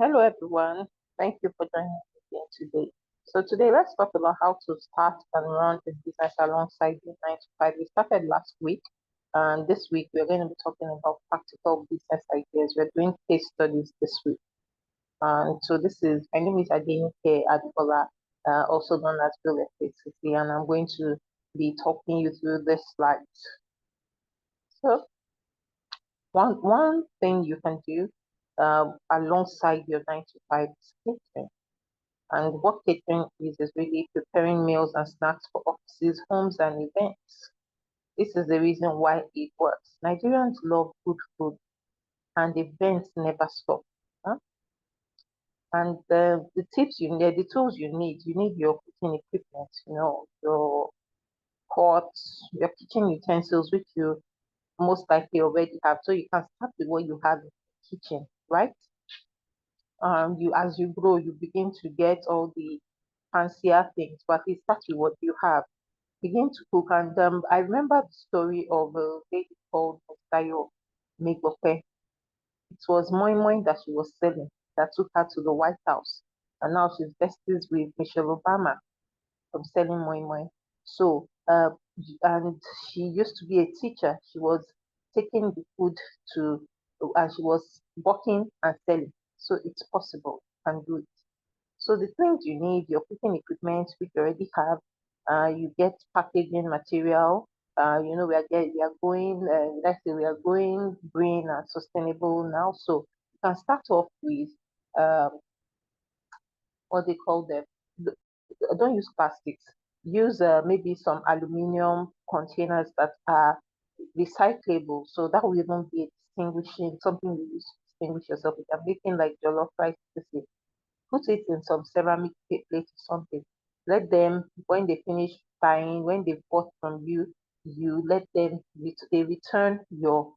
Hello, everyone. Thank you for joining us again today. So today, let's talk about how to start and run a business alongside your 9 to 5. We started last week, and this week we're going to be talking about practical business ideas. We're doing case studies this week. And so my name is Adenike Adekola, also known as Real Estate City, and I'm going to be talking you through this slides. So one thing you can do alongside your 9 to 5 is catering. And what catering is really preparing meals and snacks for offices, homes, and events. This is the reason why it works. Nigerians love good food, and events never stop. Huh? And the tips you need, the tools you need your cooking equipment, your pots, your kitchen utensils, which you most likely already have. So you can start with what you have in the kitchen, right? You as you grow, you begin to get all the fancier things, but it starts with what you have. Begin to cook. And I remember the story of a lady called Tayo Megbope. It was moi moi that she was selling that took her to the White House. And now she's besties with Michelle Obama from selling moi moi. So, and she used to be a teacher. She was taking the food to, and she was working and selling. So it's possible. You can do it. So the things you need, your cooking equipment, which you already have, you get packaging material. We are going, let's say we are going green and sustainable now. So you can start off with um, what they call them. Don't use plastics. Use maybe some aluminum containers that are recyclable. So that will even be a distinguishing something you use to distinguish yourself. If you're making like jollof rice, put it in some ceramic plate or something. Let them, when they finish buying, when they bought from you, you let them, they return your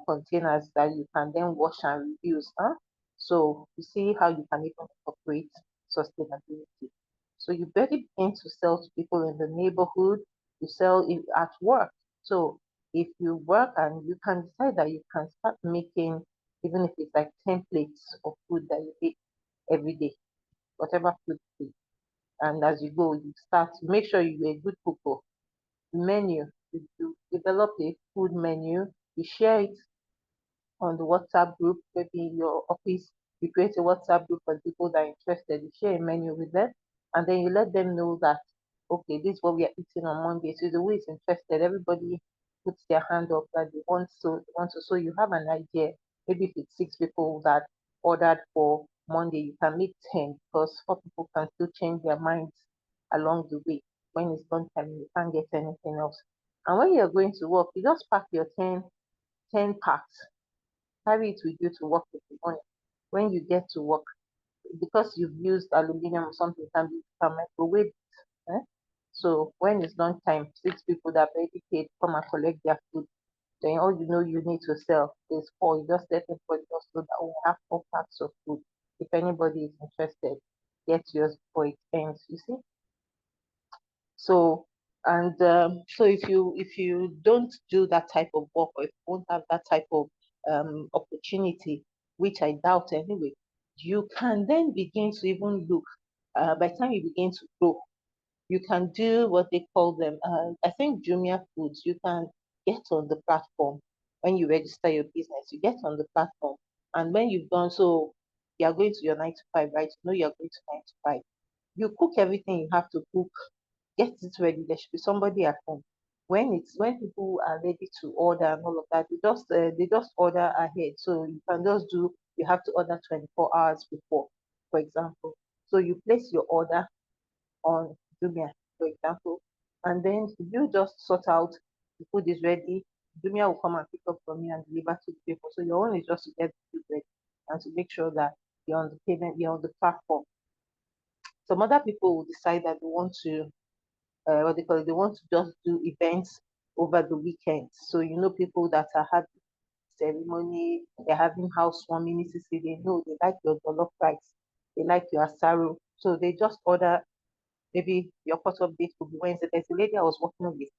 containers that you can then wash and reuse. Huh? So you see how you can even incorporate sustainability. So you better begin to sell to people in the neighborhood, you sell it at work. So if you work and you can decide that you can start making, even if it's like templates of food that you eat every day, whatever food it is. And as you go, you start to make sure you're a good cooker. Menu, you develop a food menu, you share it on the WhatsApp group, maybe in your office, you create a WhatsApp group for people that are interested, you share a menu with them, and then you let them know that, okay, this is what we are eating on Monday. So the way is interested, everybody puts their hand up that so you have an idea. Maybe if it's 6 people that ordered for Monday, you can make 10 because 4 people can still change their minds along the way. When it's done time, you can't get anything else. And when you're going to work, you just pack your 10 packs, carry it with you to work in the morning. When you get to work, because you've used aluminum or something, you can microwave it. Eh? So when it's lunchtime, 6 people that are already paid come and collect their food. Then all you know you need to sell is four. You just let everybody just know that we have 4 packs of food. If anybody is interested, get yours before it ends. You see? So so if you don't do that type of work, or if you won't have that type of opportunity, which I doubt anyway, you can then begin to even look. By the time you begin to grow, you can do what they call them. I think Jumia Foods. You can get on the platform when you register your business. You get on the platform, and when you've done so, you are going to your 9 to 5, right? You know you're going to 9 to 5. You cook everything you have to cook, get it ready. There should be somebody at home. When people are ready to order and all of that, they just order ahead. So you can just do. You have to order 24 hours before, for example. So you place your order on Jumia, for example, and then you just sort out the food is ready. Jumia will come and pick up from you and deliver to the people. So your own is just to get the food ready and to make sure that you're on the platform. Some other people will decide that they want to what they call it, they want to just do events over the weekend. So people that are having ceremony, they're having housewarming, etc. They know they like your jollof rice, they like your asaro. So they just order. Maybe your cut-off date could be Wednesday. There's a lady I was working with.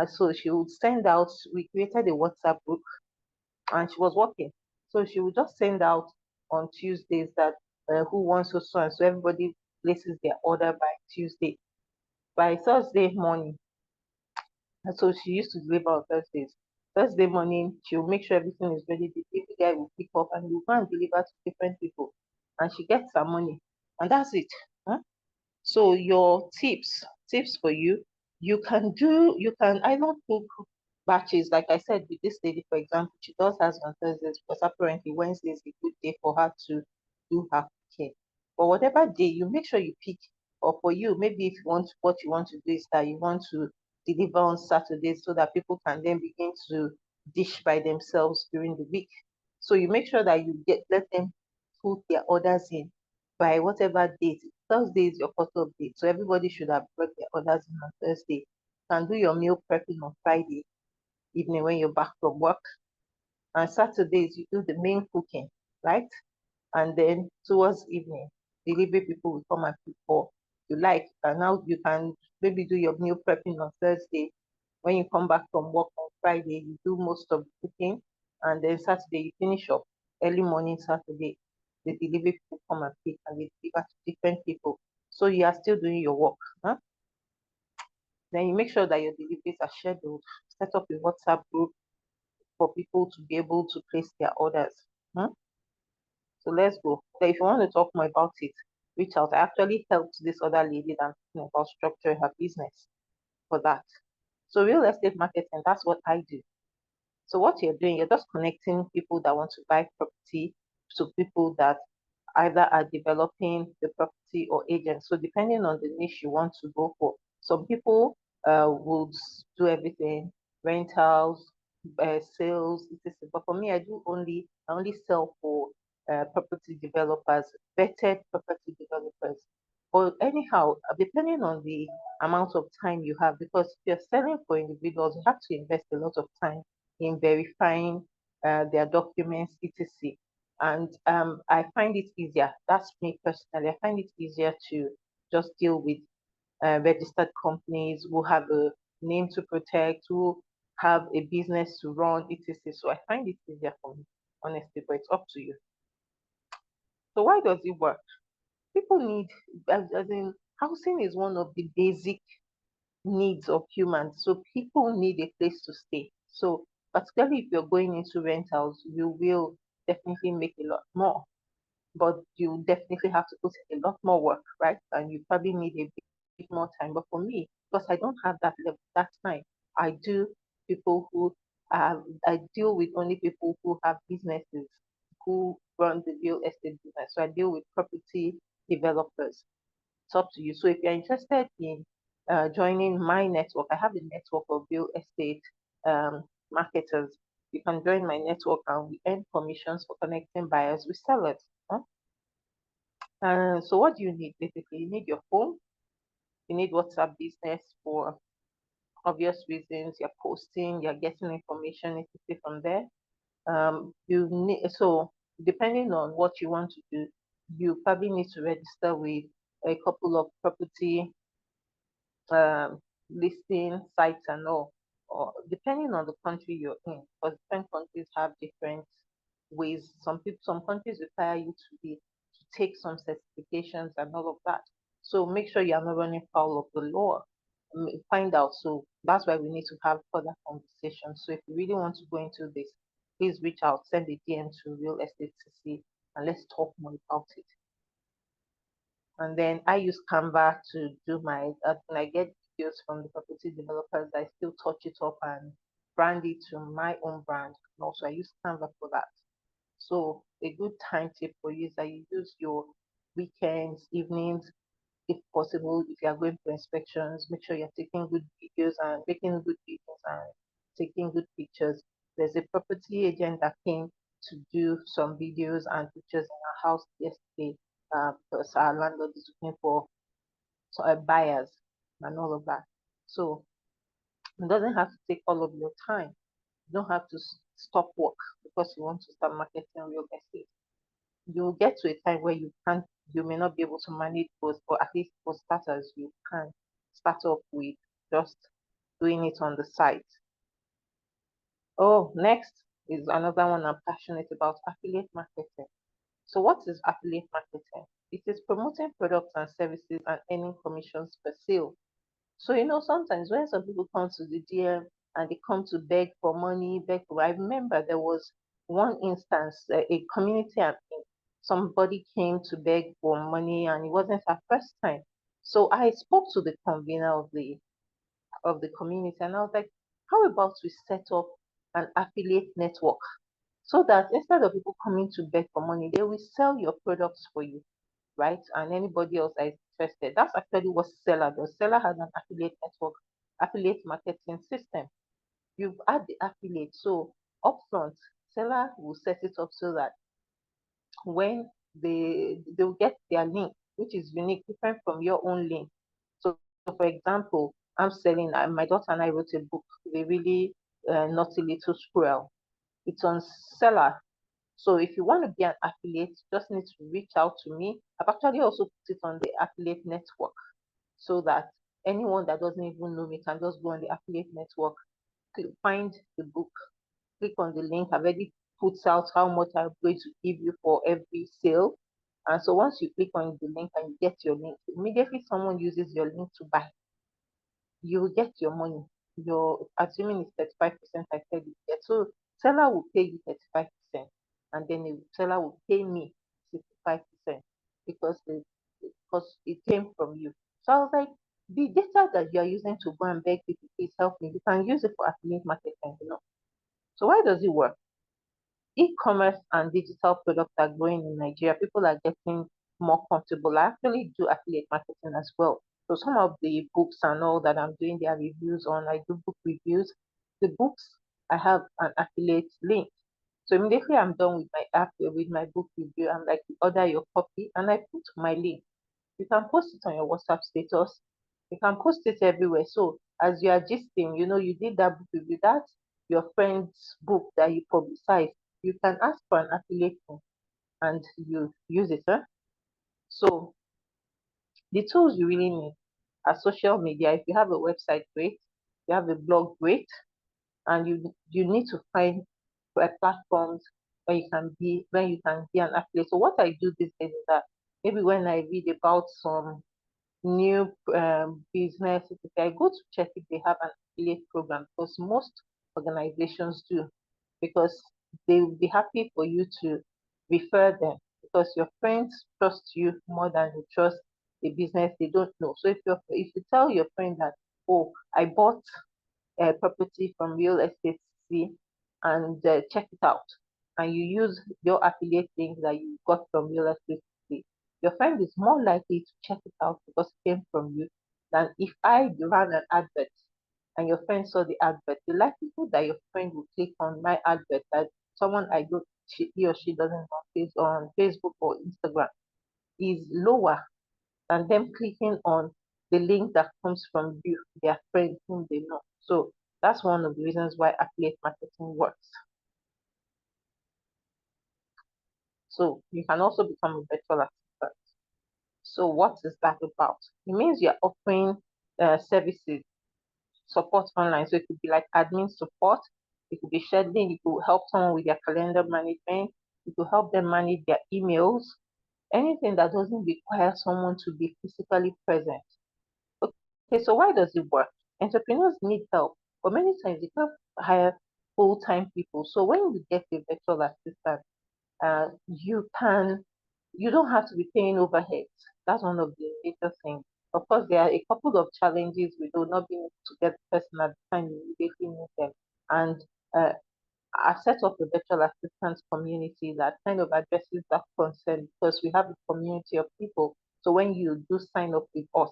So she would send out, we created a WhatsApp group and she was working. So she would just send out on Tuesdays that who wants so and so. Everybody places their order by Tuesday. By Thursday morning, and so she used to deliver on Thursdays. Thursday morning, she'll make sure everything is ready. The delivery guy will pick up and will go and deliver to different people. And she gets her money. And that's it. Huh? So your tips for you, you can either cook batches, like I said, with this lady, for example, she does hers on Thursdays because apparently Wednesday is a good day for her to do her cooking. But whatever day, you make sure you pick, or for you, maybe if you want, what you want to do is that you want to deliver on Saturdays so that people can then begin to dish by themselves during the week. So you make sure that you let them put their orders in by whatever date. Thursday is your cut-off date, so everybody should have brought their orders in on Thursday. You can do your meal prepping on Friday evening when you're back from work. And Saturdays you do the main cooking, right? And then towards evening, delivery people will come and pick for you like. And now you can maybe do your meal prepping on Thursday. When you come back from work on Friday, you do most of the cooking, and then Saturday you finish up early morning Saturday. The delivery people come and pick and they deliver to different people. So you are still doing your work. Huh? Then you make sure that your deliveries are scheduled. Set up a WhatsApp group for people to be able to place their orders. Huh? So let's go. So if you want to talk more about it, reach out. I actually helped this other lady that I'm talking about structuring her business for that. So real estate marketing, that's what I do. So what you're doing, you're just connecting people that want to buy property to people that either are developing the property or agents. So depending on the niche you want to go for, some people would do everything, rentals, sales, etc. But for me, I only sell for property developers, vetted property developers. But anyhow, depending on the amount of time you have, because if you're selling for individuals, you have to invest a lot of time in verifying their documents, etc. And I find it easier. That's me personally. I find it easier to just deal with registered companies who have a name to protect, who have a business to run, etc. So I find it easier for me, honestly, but it's up to you. So why does it work? People need, as in, housing is one of the basic needs of humans. So people need a place to stay. So particularly if you're going into rentals, you will definitely make a lot more, but you definitely have to put in a lot more work, right? And you probably need a bit more time. But for me, because I don't have that level, that time, I do people who I deal with only people who have businesses, who run the real estate business. So I deal with property developers. It's up to you. So if you're interested in joining my network, I have a network of real estate marketers. You can join my network and we earn commissions for connecting buyers with sellers. Huh? So what do you need basically? You need your phone, you need WhatsApp business for obvious reasons. You're posting, you're getting information etc. from there. You need so depending on what you want to do, you probably need to register with a couple of property listing sites and all, or depending on the country you're in, because different countries have different ways. Some countries require you to take some certifications and all of that. So make sure you are not running foul of the law. Find out. So that's why we need to have further conversations. So if you really want to go into this, please reach out, send a DM to Real Estate to see, and let's talk more about it. And then I use Canva to do when I get videos from the property developers, I still touch it up and brand it to my own brand. And also I use Canva for that. So a good time tip for you is that you use your weekends, evenings, if possible. If you are going for inspections, make sure you're taking good videos and making good videos and taking good pictures. There's a property agent that came to do some videos and pictures in our house yesterday, because our landlord is looking for buyers and all of that. So it doesn't have to take all of your time. You don't have to stop work because you want to start marketing real estate. You'll get to a time where you may not be able to manage both, but at least for starters, you can start off with just doing it on the site. Oh, next is another one I'm passionate about, affiliate marketing. So what is affiliate marketing? It is promoting products and services and earning commissions per sale. So, sometimes when some people come to the DM and they come to beg for money, I remember there was one instance, a community admin, somebody came to beg for money and it wasn't her first time. So I spoke to the convener of the community and I was like, how about we set up an affiliate network so that instead of people coming to beg for money, they will sell your products for you, right? And anybody else that is interested. That's actually what Seller does. Seller has an affiliate network, affiliate marketing system. You add the affiliate. So upfront, Seller will set it up so that when they'll get their link, which is unique, different from your own link. So for example, I'm selling, my daughter and I wrote a book, The Really Naughty Little Squirrel. It's on Seller. So if you want to be an affiliate, you just need to reach out to me. I've actually also put it on the affiliate network so that anyone that doesn't even know me can just go on the affiliate network, find the book, click on the link. I've already put out how much I'm going to give you for every sale. And so once you click on the link and you get your link, immediately someone uses your link to buy, you will get your money. Your assuming it's 35%, I said you get. So seller will pay you 35%, and then the seller will pay me 65% because it came from you. So I was like, the data that you are using to go and beg people, please help me. You can use it for affiliate marketing. So why does it work? E-commerce and digital products are growing in Nigeria. People are getting more comfortable. I actually do affiliate marketing as well. So some of the books and all that I'm doing their reviews on, I do book reviews. The books, I have an affiliate link. So immediately I'm done with my app, with my book review, I'm like, order your copy and I put my link. You can post it on your WhatsApp status. You can post it everywhere. So as you are gisting, you did that book review, that's your friend's book that you publicize. You can ask for an affiliate link and you use it. Huh? So the tools you really need are social media. If you have a website, great. You have a blog, great. And you need to find platforms where you can be an affiliate. So what I do these days is that maybe when I read about some new businesses, I go to check if they have an affiliate program because most organizations do, because they will be happy for you to refer them because your friends trust you more than you trust a business they don't know. So if you tell your friend that, oh, I bought property from real estate C and check it out. And you use your affiliate link that you got from real estate C. Your friend is more likely to check it out because it came from you than if I ran an advert and your friend saw the advert. The likelihood that your friend will click on my advert that someone I don't he or she doesn't know is on Facebook or Instagram is lower than them clicking on the link that comes from you, their friend whom they know. So that's one of the reasons why affiliate marketing works. So you can also become a virtual assistant. So what is that about? It means you're offering services, support online. So it could be like admin support, it could be scheduling, it could help someone with their calendar management, it could help them manage their emails, anything that doesn't require someone to be physically present. Okay, so why does it work? Entrepreneurs need help, but many times they can't hire full-time people. So when you get a virtual assistant, you don't have to be paying overheads. That's one of the major things. Of course, there are a couple of challenges with not being able to get the person at the time you immediately need them. And uh, I've set up a virtual assistance community that kind of addresses that concern because we have a community of people. So when you do sign up with us,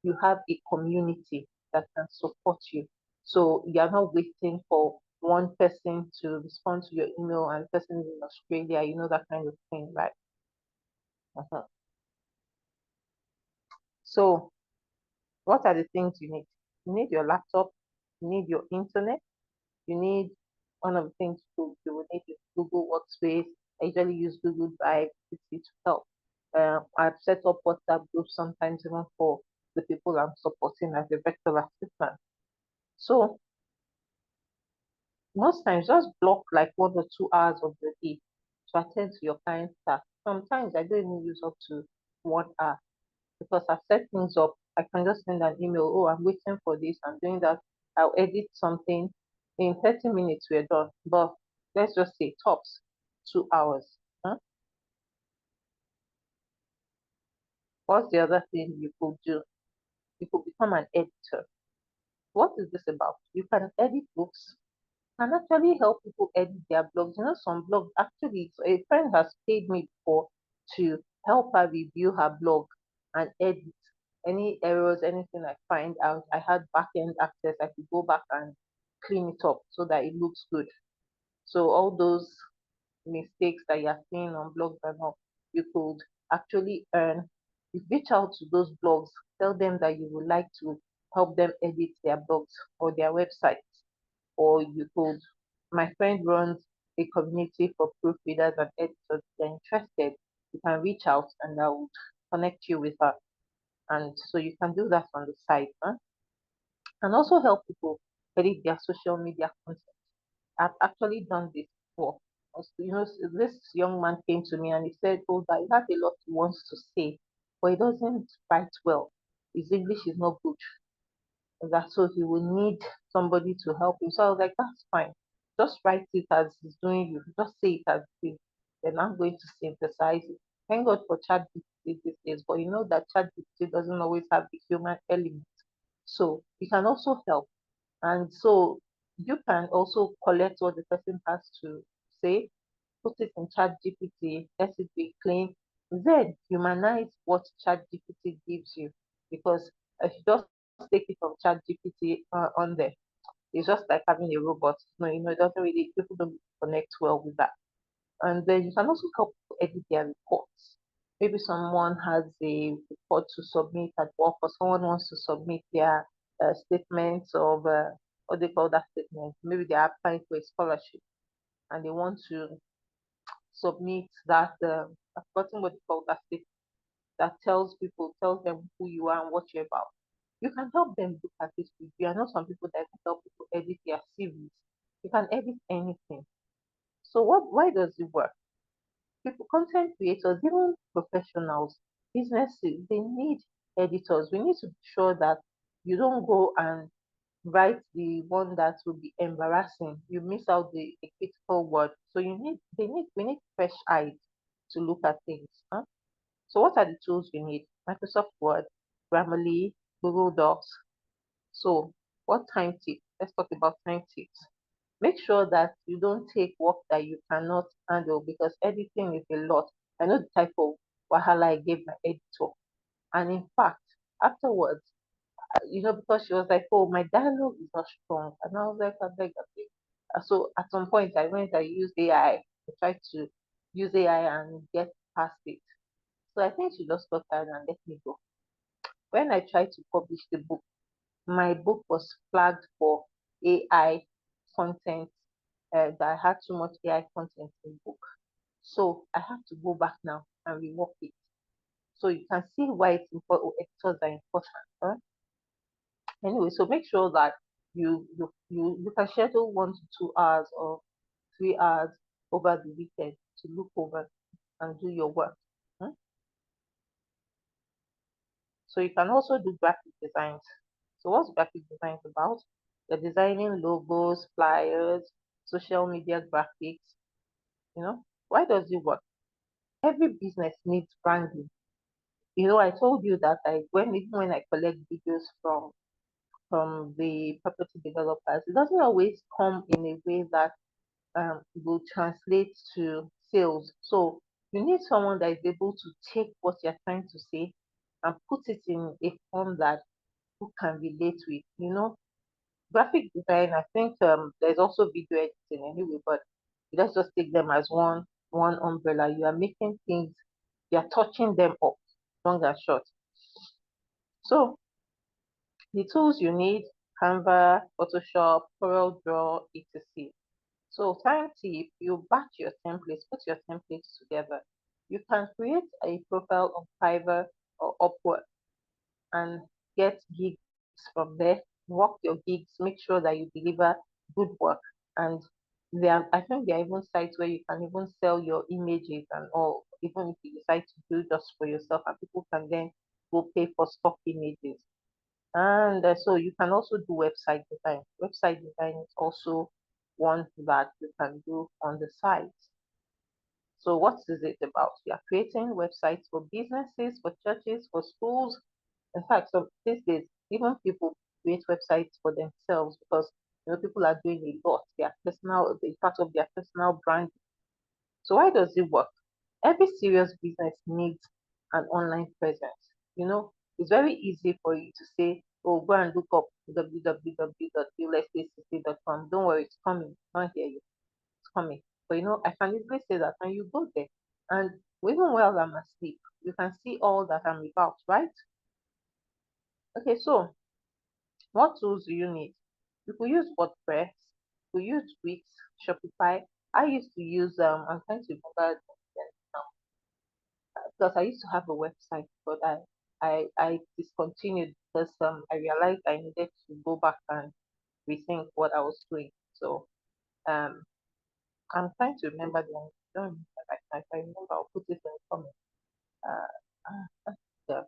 you have a community that can support you. So you're not waiting for one person to respond to your email and the person is in Australia, that kind of thing, right? Uh-huh. So what are the things you need? You need your laptop, you need your internet, you need one of the things you will need is Google Workspace. I usually use Google Drive to help. I've set up WhatsApp groups sometimes even for the people I'm supporting as a virtual assistant. So most times just block like 1 or 2 hours of the day to attend to your client tasks. Sometimes I don't even use up to 1 hour because I've set things up. I can just send an email, oh, I'm waiting for this, I'm doing that. I'll edit something. In 30 minutes, we're done. But let's just say tops 2 hours. Huh? What's the other thing you could do? You could become an editor. What is this about? You can edit books, can actually help people edit their blogs. You know, some blogs actually, so a friend has paid me before to help her review her blog and edit any errors, anything I find out. I had back end access. I could go back and clean it up so that it looks good. So all those mistakes that you're seeing on blogs and all, you could actually earn. You reach out to those blogs, tell them that you would like to help them edit their blogs or their websites. Or you could, my friend runs a community for proofreaders and editors. If you're interested, you can reach out and I will connect you with her. And so you can do that on the side. Huh? And also help people edit their social media content. I've actually done this before. You know, this young man came to me and he said, oh, that he has a lot he wants to say, but he doesn't write well. His English is not good. And that so he will need somebody to help him. So I was like, that's fine. Just write it as he's doing you. Just say it as it is. Then I'm going to synthesize it. Thank God for ChatGPT these days, but you know that ChatGPT doesn't always have the human element. So you can also help. And so you can also collect what the person has to say, put it in ChatGPT, let it be clean, then humanize what ChatGPT gives you. Because if you just take it from ChatGPT on there, it's just like having a robot. No, you know, it doesn't really, people don't connect well with that. And then you can also help people edit their reports. Maybe someone has a report to submit at work, or someone wants to submit their statements of what they call that statement. Maybe they are applying for a scholarship and they want to submit that. I've forgotten what they call that statement that tells them who you are and what you're about. You can help them look at this with you. I know some people that can help people edit their CVs. You can edit anything. So why does it work? People, content creators, even professionals, businesses, they need editors. We need to be sure that you don't go and write the one that will be embarrassing. You miss out the critical word. So we need fresh eyes to look at things. Huh? So what are the tools we need? Microsoft Word, Grammarly, Google Docs. So what time tips? Let's talk about time tips. Make sure that you don't take work that you cannot handle because editing is a lot. I know the type of wahala I gave my editor. And in fact, afterwards, you know, because she was like, oh, my dialogue is not strong. And I was like, I beg, I beg. So at some point, I used AI. I tried to use AI and get past it. So I think she just got tired and let me go. When I tried to publish the book, my book was flagged for AI content, that I had too much AI content in the book. So I have to go back now and rework it. So you can see why it's important, editors are important. Huh? Anyway, so make sure that you can schedule 1 to 2 hours or 3 hours over the weekend to look over and do your work. Hmm? So you can also do graphic designs. So what's graphic design about? You're designing logos, flyers, social media graphics. You know, why does it work? Every business needs branding. You know, I told you that even when I collect videos from the property developers, it doesn't always come in a way that will translate to sales. So you need someone that is able to take what you're trying to say and put it in a form that who can relate with. You know, graphic design. I think there's also video editing anyway, but let's just take them as one umbrella. You are making things, you are touching them up, long and short. So the tools you need: Canva, Photoshop, CorelDRAW, etc. So time tip, you batch your templates, put your templates together. You can create a profile on Fiverr or Upwork and get gigs from there. Work your gigs, make sure that you deliver good work and I think there are even sites where you can even sell your images and all, even if you decide to do just for yourself, and people can then go pay for stock images. And so you can also do website design. Website design is also one that you can do on the site. So what is it about? You are creating websites for businesses, for churches, for schools. In fact, so these days, even people create websites for themselves because people are doing a lot. Their personal, it's part of their personal brand. So why does it work? Every serious business needs an online presence. It's very easy for you to say, oh, go and look up www.realestateCC.com. Don't worry, it's coming. I can't hear you. It's coming. But I can easily say that when you go there, and even while I'm asleep, you can see all that I'm about, right? Okay, so what tools do you need? You could use WordPress, you could use Wix, Shopify. I used to use I'm trying to remember because I used to have a website, but I discontinued because I realized I needed to go back and rethink what I was doing. So um I'm trying to remember the name. I don't remember. If I remember, I'll put it in the comment. Yeah,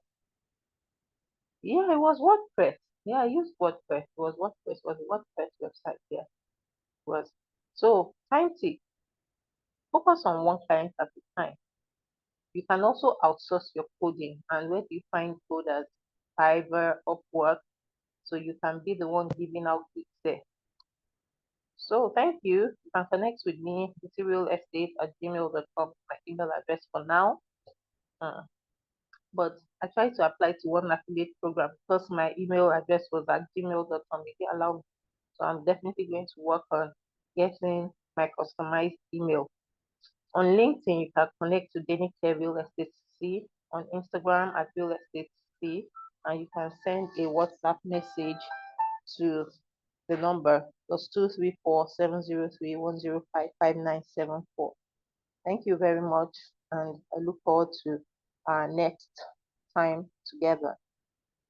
yeah, it was WordPress. Yeah, I used WordPress. It was WordPress. It was a WordPress website. Yeah, it was. So time tip: focus on one client at a time. You can also outsource your coding. And where do you find coders? Fiverr, Upwork. So you can be the one giving out gigs there. So thank you. You can connect with me, materialestate@gmail.com, my email address for now. Uh, but I tried to apply to one affiliate program because my email address was at gmail.com. It didn't allow me. So I'm definitely going to work on getting my customized email. On LinkedIn, you can connect to Denike Real Estate C, on Instagram at Real Estate C, and you can send a WhatsApp message to the number +234 703 105 5974. Thank you very much, and I look forward to our next time together.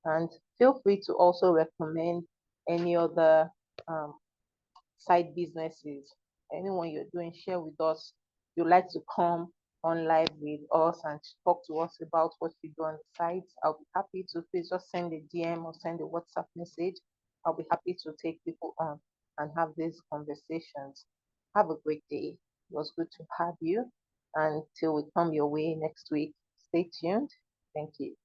And feel free to also recommend any other um, side businesses, anyone you're doing, share with us. You'd like to come on live with us and talk to us about what you do on the site, I'll be happy to. Please just send a DM or send a WhatsApp message. I'll be happy to take people on and have these conversations. Have a great day. It was good to have you. Until we come your way next week, stay tuned. Thank you.